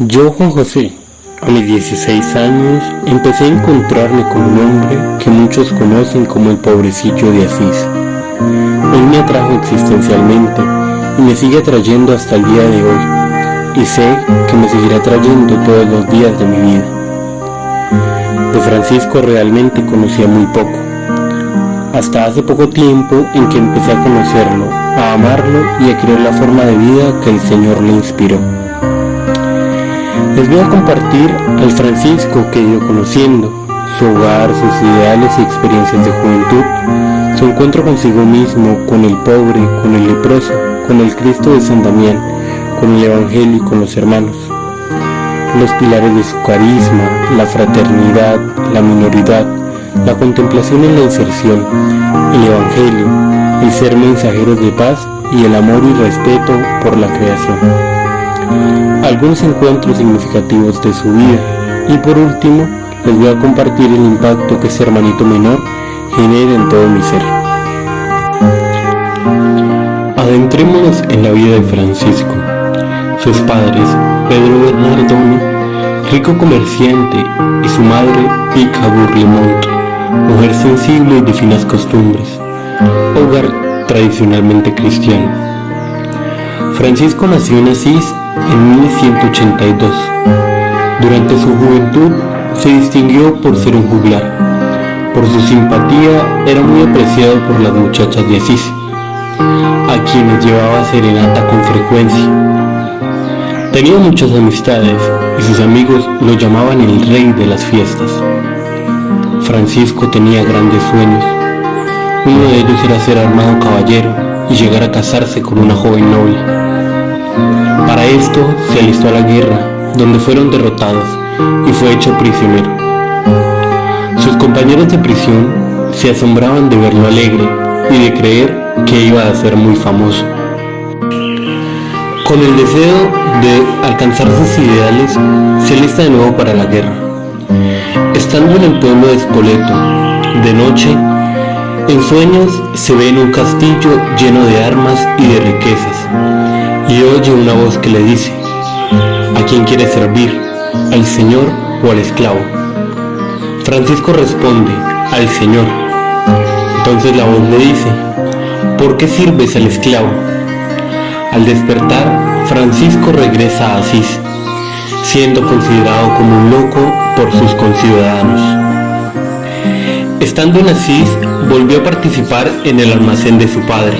Yo, Juan José, a mis 16 años, empecé a encontrarme con un hombre que muchos conocen como el pobrecillo de Asís. Él me atrajo existencialmente y me sigue atrayendo hasta el día de hoy, y sé que me seguirá atrayendo todos los días de mi vida. De Francisco realmente conocía muy poco, hasta hace poco tiempo en que empecé a conocerlo, a amarlo y a creer la forma de vida que el Señor le inspiró. Les voy a compartir al Francisco que he ido conociendo, su hogar, sus ideales y experiencias de juventud, su encuentro consigo mismo, con el pobre, con el leproso, con el Cristo de San Damián, con el Evangelio y con los hermanos. Los pilares de su carisma, la fraternidad, la minoridad, la contemplación en la inserción, el Evangelio, el ser mensajeros de paz y el amor y respeto por la creación. Algunos encuentros significativos de su vida y por último les voy a compartir el impacto que ese hermanito menor genera en todo mi ser. Adentrémonos en la vida de Francisco. Sus padres, Pedro Bernardone, rico comerciante, y su madre, Pica Bourlemont, mujer sensible y de finas costumbres, hogar tradicionalmente cristiano. Francisco nació en Asís en 1182. Durante su juventud se distinguió por ser un juglar. Por su simpatía era muy apreciado por las muchachas de Asís, a quienes llevaba serenata con frecuencia. Tenía muchas amistades y sus amigos lo llamaban el rey de las fiestas. Francisco tenía grandes sueños. Uno de ellos era ser armado caballero y llegar a casarse con una joven noble. Para esto se alistó a la guerra, donde fueron derrotados y fue hecho prisionero. Sus compañeros de prisión se asombraban de verlo alegre y de creer que iba a ser muy famoso. Con el deseo de alcanzar sus ideales, se alista de nuevo para la guerra. Estando en el pueblo de Spoleto, de noche, en sueños se ve en un castillo lleno de armas y de riquezas, y oye una voz que le dice: ¿a quién quiere servir? ¿Al Señor o al esclavo? Francisco responde: al Señor. Entonces la voz le dice: ¿por qué sirves al esclavo? Al despertar, Francisco regresa a Asís, siendo considerado como un loco por sus conciudadanos. Estando en Asís, volvió a participar en el almacén de su padre.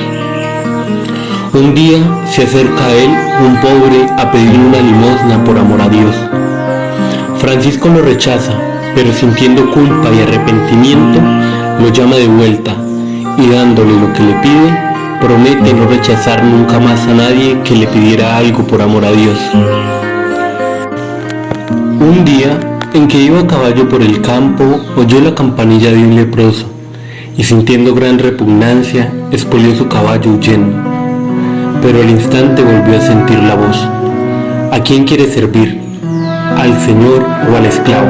Un día se acerca a él un pobre a pedirle una limosna por amor a Dios. Francisco lo rechaza, pero sintiendo culpa y arrepentimiento, lo llama de vuelta y dándole lo que le pide, promete no rechazar nunca más a nadie que le pidiera algo por amor a Dios. Un día, en que iba a caballo por el campo, oyó la campanilla de un leproso y sintiendo gran repugnancia, expolió su caballo huyendo. Pero al instante volvió a sentir la voz: ¿a quién quiere servir? ¿Al Señor o al esclavo?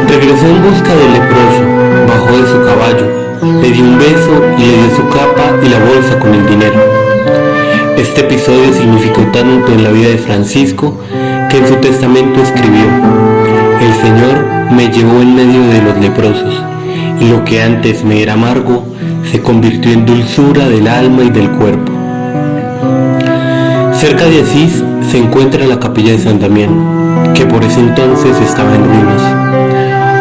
Regresó en busca del leproso, bajó de su caballo, le dio un beso y le dio su capa y la bolsa con el dinero. Este episodio significó tanto en la vida de Francisco que en su testamento escribió: el Señor me llevó en medio de los leprosos, y lo que antes me era amargo se convirtió en dulzura del alma y del cuerpo. Cerca de Asís se encuentra la capilla de San Damián, que por ese entonces estaba en ruinas.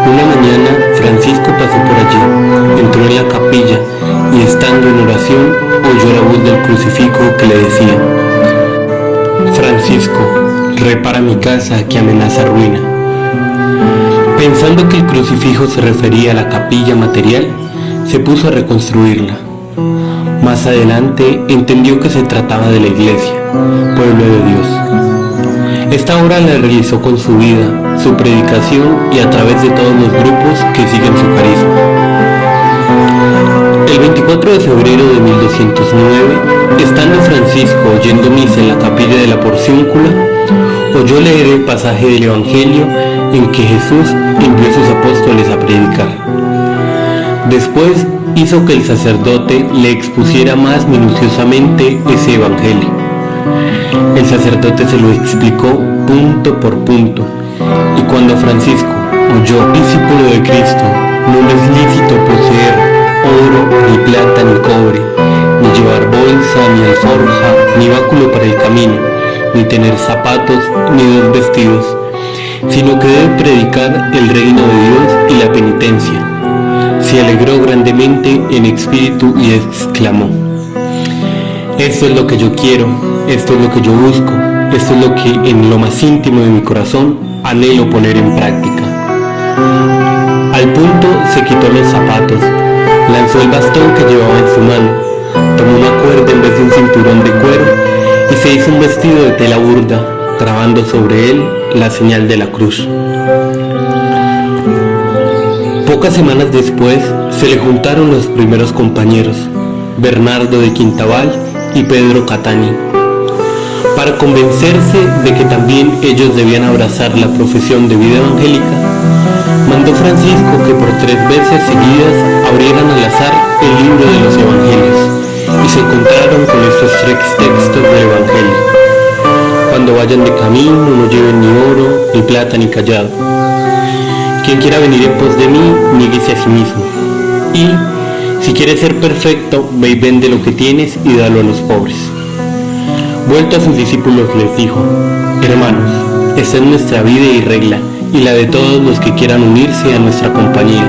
Una mañana Francisco pasó por allí, entró en la capilla y estando en oración oyó la voz del crucifijo que le decía: Francisco, repara mi casa que amenaza ruina. Pensando que el crucifijo se refería a la capilla material, se puso a reconstruirla. Más adelante entendió que se trataba de la iglesia, pueblo de Dios. Esta obra la realizó con su vida, su predicación y a través de todos los grupos que siguen su carisma. El 24 de febrero de 1209, estando Francisco oyendo misa en la capilla de la Porciúncula, oyó leer el pasaje del Evangelio en que Jesús envió a sus apóstoles a predicar. Después hizo que el sacerdote le expusiera más minuciosamente ese Evangelio. El sacerdote se lo explicó punto por punto, y cuando Francisco oyó, discípulo de Cristo, no le es lícito poseer oro, ni plata, ni cobre, ni llevar bolsa, ni alforja, ni báculo para el camino, ni tener zapatos, ni dos vestidos, sino que debe predicar el reino de Dios y la penitencia. Se alegró grandemente en espíritu y exclamó: esto es lo que yo quiero, esto es lo que yo busco, esto es lo que en lo más íntimo de mi corazón anhelo poner en práctica. Al punto se quitó los zapatos, lanzó el bastón que llevaba en su mano, tomó una cuerda en vez de un cinturón de cuero y se hizo un vestido de tela burda, trabando sobre él la señal de la cruz. Pocas semanas después se le juntaron los primeros compañeros, Bernardo de Quintabal y Pedro Catani, para convencerse de que también ellos debían abrazar la profesión de vida evangélica. Mandó Francisco que por 3 veces seguidas abrieran al azar el libro de los evangelios y se encontraron con estos 3 textos del evangelio: cuando vayan de camino no lleven ni oro, ni plata, ni callado. Quien quiera venir en pos de mí, niéguese a sí mismo. Y si quieres ser perfecto, ve y vende lo que tienes y dalo a los pobres. Vuelto a sus discípulos les dijo: hermanos, esta es nuestra vida y regla, y la de todos los que quieran unirse a nuestra compañía.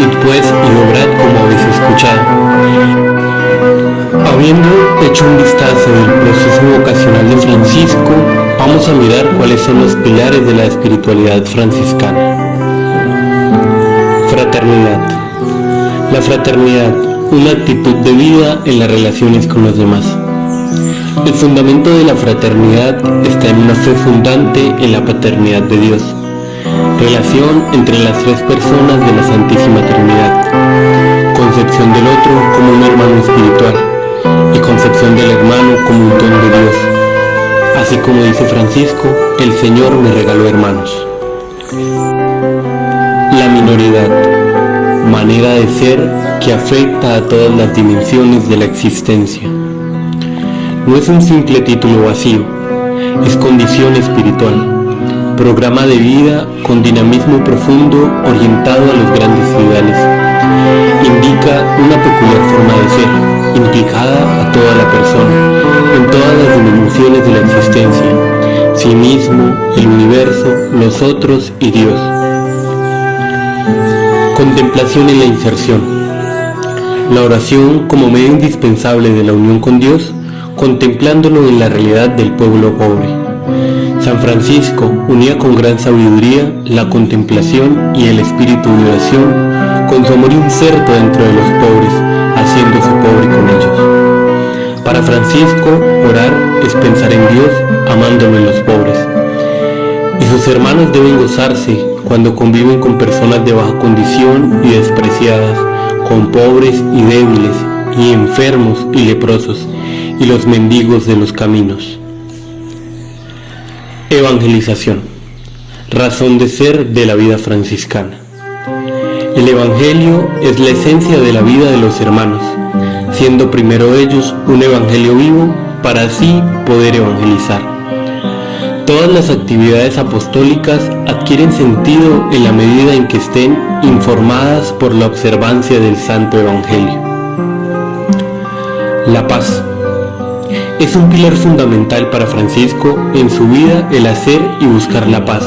Id pues y obrad como habéis escuchado. Habiendo hecho un vistazo del proceso vocacional de Francisco, vamos a mirar cuáles son los pilares de la espiritualidad franciscana. Fraternidad. La fraternidad, una actitud de vida en las relaciones con los demás. El fundamento de la fraternidad está en una fe fundante en la paternidad de Dios, relación entre las 3 personas de la Santísima Trinidad, concepción del otro como un hermano espiritual y concepción del hermano como un don de Dios. Así como dice Francisco, el Señor me regaló hermanos. La minoridad, manera de ser que afecta a todas las dimensiones de la existencia. No es un simple título vacío, es condición espiritual, programa de vida con dinamismo profundo orientado a los grandes ideales. Indica una peculiar forma de ser, implicada a toda la persona, en todas las dimensiones de la existencia, sí mismo, el universo, los otros y Dios. Contemplación en la inserción. La oración como medio indispensable de la unión con Dios, contemplándolo en la realidad del pueblo pobre. San Francisco unía con gran sabiduría la contemplación y el espíritu de oración con su amor inserto dentro de los pobres, haciéndose pobre con ellos. Para Francisco, orar es pensar en Dios, amándolo en los pobres. Y sus hermanos deben gozarse cuando conviven con personas de baja condición y despreciadas, con pobres y débiles, y enfermos y leprosos, y los mendigos de los caminos. Evangelización, razón de ser de la vida franciscana. El Evangelio es la esencia de la vida de los hermanos, siendo primero ellos un Evangelio vivo para así poder evangelizar. Todas las actividades apostólicas adquieren sentido en la medida en que estén informadas por la observancia del Santo Evangelio. La paz. Es un pilar fundamental para Francisco en su vida el hacer y buscar la paz,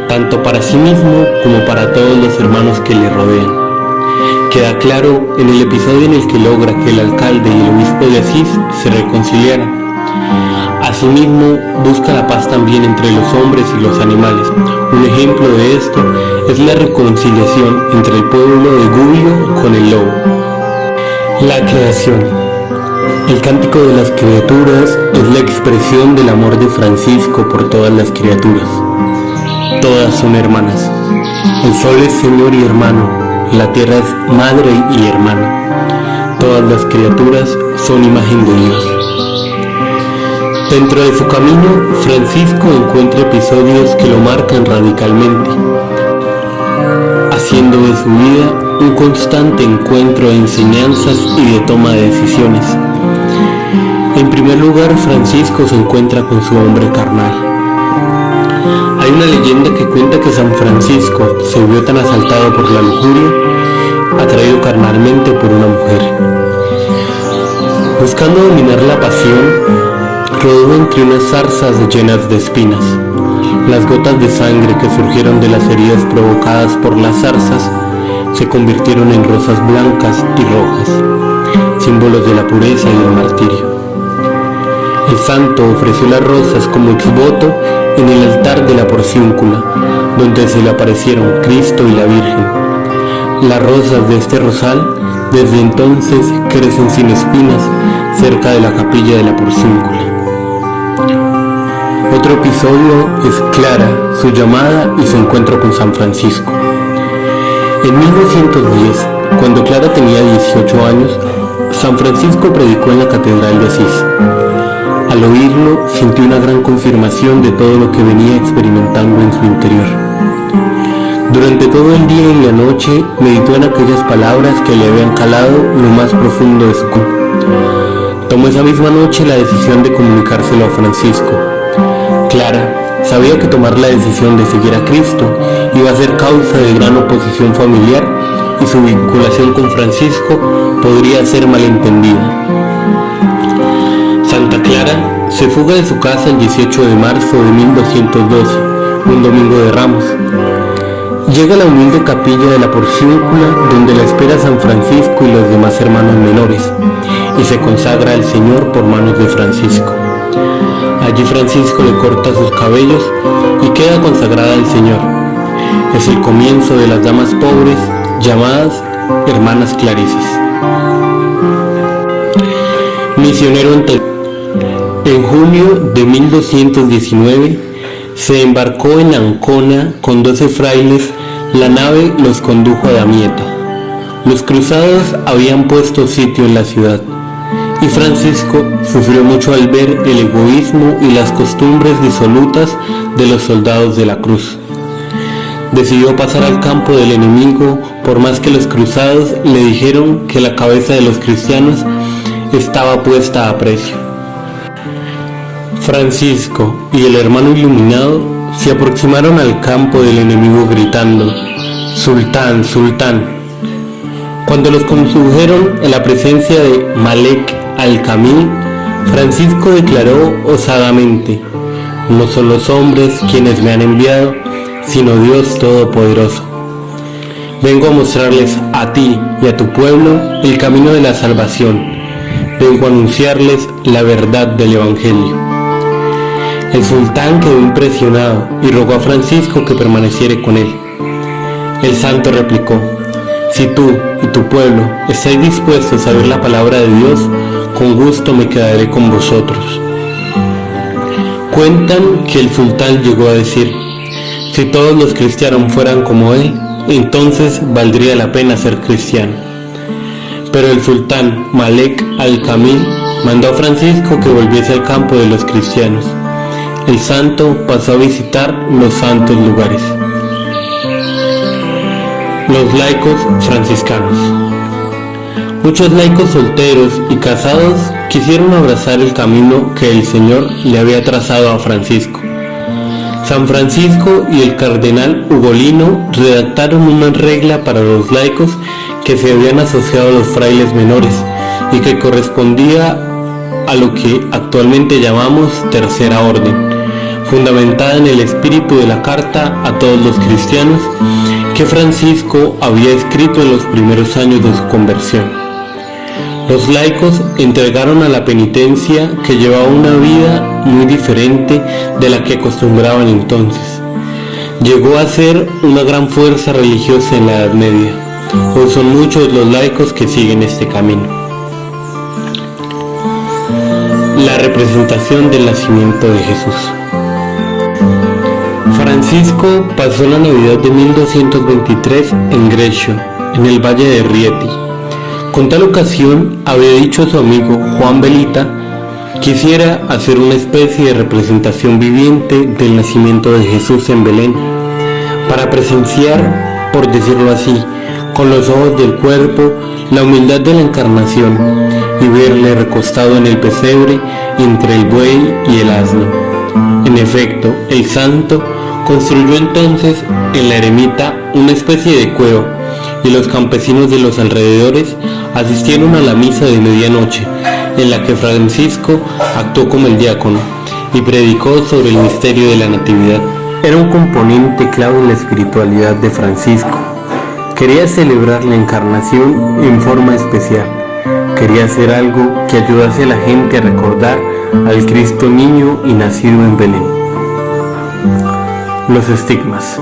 tanto para sí mismo como para todos los hermanos que le rodean. Queda claro en el episodio en el que logra que el alcalde y el obispo de Asís se reconciliaran. Asimismo, busca la paz también entre los hombres y los animales. Un ejemplo de esto es la reconciliación entre el pueblo de Gubbio con el lobo. La creación. El cántico de las criaturas es la expresión del amor de Francisco por todas las criaturas. Todas son hermanas. El sol es Señor y hermano, la tierra es madre y hermana. Todas las criaturas son imagen de Dios. Dentro de su camino, Francisco encuentra episodios que lo marcan radicalmente, haciendo de su vida un constante encuentro de enseñanzas y de toma de decisiones. En primer lugar, Francisco se encuentra con su hombre carnal. Hay una leyenda que cuenta que San Francisco se vio tan asaltado por la lujuria, atraído carnalmente por una mujer. Buscando dominar la pasión, rodó entre unas zarzas llenas de espinas. Las gotas de sangre que surgieron de las heridas provocadas por las zarzas se convirtieron en rosas blancas y rojas, símbolos de la pureza y el martirio. El santo ofreció las rosas como exvoto en el altar de la porciúncula, donde se le aparecieron Cristo y la Virgen. Las rosas de este rosal desde entonces crecen sin espinas cerca de la capilla de la porciúncula. Otro episodio es Clara, su llamada y su encuentro con San Francisco. En 1210, cuando Clara tenía 18 años, San Francisco predicó en la Catedral de Asís. Al oírlo, sintió una gran confirmación de todo lo que venía experimentando en su interior. Durante todo el día y la noche meditó en aquellas palabras que le habían calado lo más profundo de su corazón. Tomó esa misma noche la decisión de comunicárselo a Francisco. Clara sabía que tomar la decisión de seguir a Cristo iba a ser causa de gran oposición familiar y su vinculación con Francisco podría ser malentendida. Santa Clara se fuga de su casa el 18 de marzo de 1212, un domingo de Ramos. Llega a la humilde capilla de la porciúncula donde la espera San Francisco y los demás hermanos menores y se consagra al Señor por manos de Francisco. Allí Francisco le corta sus cabellos y queda consagrada al Señor. Es el comienzo de las damas pobres llamadas Hermanas Clarisas. Misionero en junio de 1219 se embarcó en Ancona con 12 frailes. La nave los condujo a Damieta. Los cruzados habían puesto sitio en la ciudad y Francisco sufrió mucho al ver el egoísmo y las costumbres disolutas de los soldados de la cruz. Decidió pasar al campo del enemigo, por más que los cruzados le dijeron que la cabeza de los cristianos estaba puesta a precio. Francisco y el hermano iluminado se aproximaron al campo del enemigo gritando: «Sultán, sultán». Cuando los condujeron en la presencia de Malek al-Kamil, Francisco declaró osadamente: «No son los hombres quienes me han enviado, sino Dios Todopoderoso. Vengo a mostrarles a ti y a tu pueblo el camino de la salvación. Vengo a anunciarles la verdad del Evangelio». El sultán quedó impresionado y rogó a Francisco que permaneciera con él. El santo replicó: «Si tú y tu pueblo estáis dispuestos a oír la palabra de Dios, con gusto me quedaré con vosotros». Cuentan que el sultán llegó a decir: «Si todos los cristianos fueran como él, entonces valdría la pena ser cristiano». Pero el sultán Malek al-Kamil mandó a Francisco que volviese al campo de los cristianos. El santo pasó a visitar los santos lugares. Los laicos franciscanos. Muchos laicos solteros y casados quisieron abrazar el camino que el Señor le había trazado a Francisco. San Francisco y el cardenal Ugolino redactaron una regla para los laicos que se habían asociado a los frailes menores y que correspondía a lo que actualmente llamamos Tercera Orden, fundamentada en el espíritu de la carta a todos los cristianos que Francisco había escrito en los primeros años de su conversión. Los laicos entregaron a la penitencia, que llevaba una vida muy diferente de la que acostumbraban entonces. Llegó a ser una gran fuerza religiosa en la Edad Media. Hoy son muchos los laicos que siguen este camino. La representación del nacimiento de Jesús. Francisco pasó la Navidad de 1223 en Grecio, en el valle de Rieti. Con tal ocasión había dicho a su amigo Juan Belita: quisiera hacer una especie de representación viviente del nacimiento de Jesús en Belén, para presenciar, por decirlo así, con los ojos del cuerpo, la humildad de la encarnación, y verle recostado en el pesebre entre el buey y el asno. En efecto, el santo construyó entonces en la ermita una especie de cueva, y los campesinos de los alrededores asistieron a la misa de medianoche, en la que Francisco actuó como el diácono y predicó sobre el misterio de la Natividad. Era un componente clave en la espiritualidad de Francisco. Quería celebrar la encarnación en forma especial. Quería hacer algo que ayudase a la gente a recordar al Cristo niño y nacido en Belén. Los estigmas.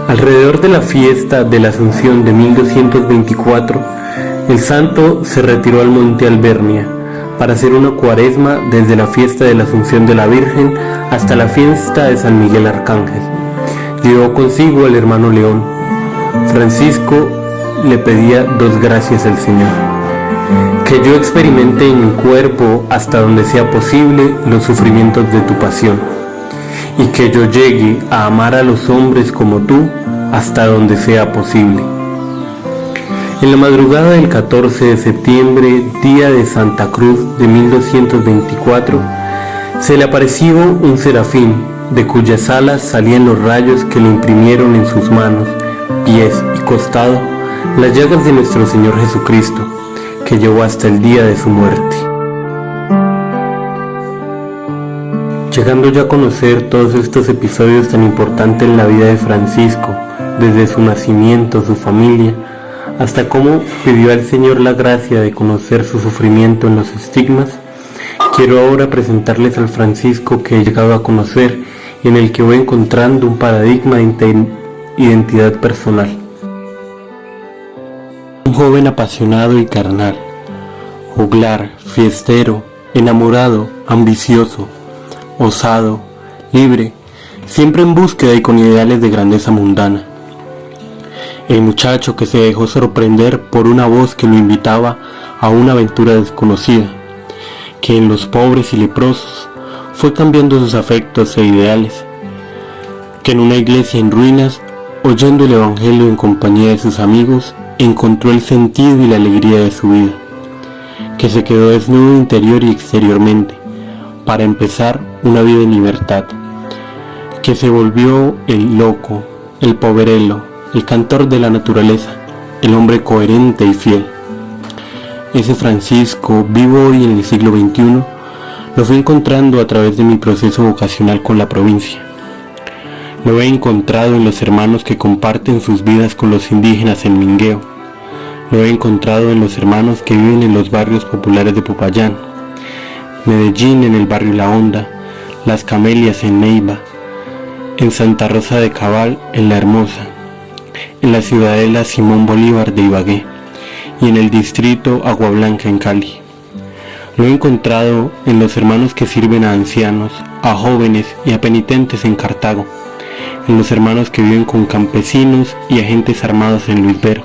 Alrededor de la fiesta de la Asunción de 1224, el santo se retiró al monte Albernia para hacer una cuaresma desde la fiesta de la Asunción de la Virgen hasta la fiesta de San Miguel Arcángel. Llevó consigo al hermano León. Francisco le pedía dos gracias al Señor: que yo experimente en mi cuerpo, hasta donde sea posible, los sufrimientos de tu pasión, y que yo llegue a amar a los hombres como tú, hasta donde sea posible. En la madrugada del 14 de septiembre, día de Santa Cruz de 1224, se le apareció un serafín, de cuyas alas salían los rayos que le imprimieron en sus manos, pies y costado las llagas de nuestro Señor Jesucristo, que llevó hasta el día de su muerte. Llegando ya a conocer todos estos episodios tan importantes en la vida de Francisco, desde su nacimiento, su familia, hasta cómo pidió al Señor la gracia de conocer su sufrimiento en los estigmas, quiero ahora presentarles al Francisco que he llegado a conocer y en el que voy encontrando un paradigma de identidad personal. Un joven apasionado y carnal, juglar, fiestero, enamorado, ambicioso, osado, libre, siempre en búsqueda y con ideales de grandeza mundana. El muchacho que se dejó sorprender por una voz que lo invitaba a una aventura desconocida, que en los pobres y leprosos fue cambiando sus afectos e ideales, que en una iglesia en ruinas, oyendo el evangelio en compañía de sus amigos, encontró el sentido y la alegría de su vida, que se quedó desnudo interior y exteriormente, para empezar una vida en libertad, que se volvió el loco, el poverello, el cantor de la naturaleza, el hombre coherente y fiel. Ese Francisco, vivo hoy en el siglo XXI, lo fui encontrando a través de mi proceso vocacional con la provincia. Lo he encontrado en los hermanos que comparten sus vidas con los indígenas en Mingueo. Lo he encontrado en los hermanos que viven en los barrios populares de Popayán, Medellín en el barrio La Honda, Las Camelias en Neiva, en Santa Rosa de Cabal en La Hermosa, en la ciudadela Simón Bolívar de Ibagué y en el distrito Agua Blanca en Cali. Lo he encontrado en los hermanos que sirven a ancianos, a jóvenes y a penitentes en Cartago, en los hermanos que viven con campesinos y agentes armados en Luis Vero,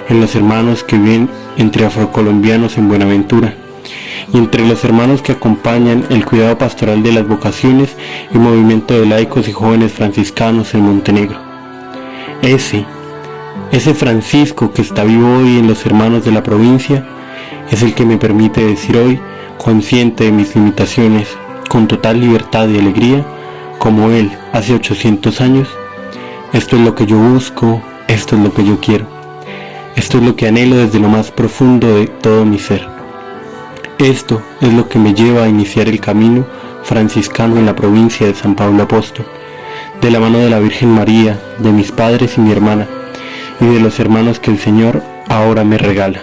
en los hermanos que viven entre afrocolombianos en Buenaventura, y entre los hermanos que acompañan el cuidado pastoral de las vocaciones y movimiento de laicos y jóvenes franciscanos en Montenegro. Ese Francisco que está vivo hoy en los hermanos de la provincia es el que me permite decir hoy, consciente de mis limitaciones, con total libertad y alegría, como él hace 800 años: esto es lo que yo busco, esto es lo que yo quiero, esto es lo que anhelo desde lo más profundo de todo mi ser. Esto es lo que me lleva a iniciar el camino franciscano en la provincia de San Pablo Apóstol, de la mano de la Virgen María, de mis padres y mi hermana, y de los hermanos que el Señor ahora me regala.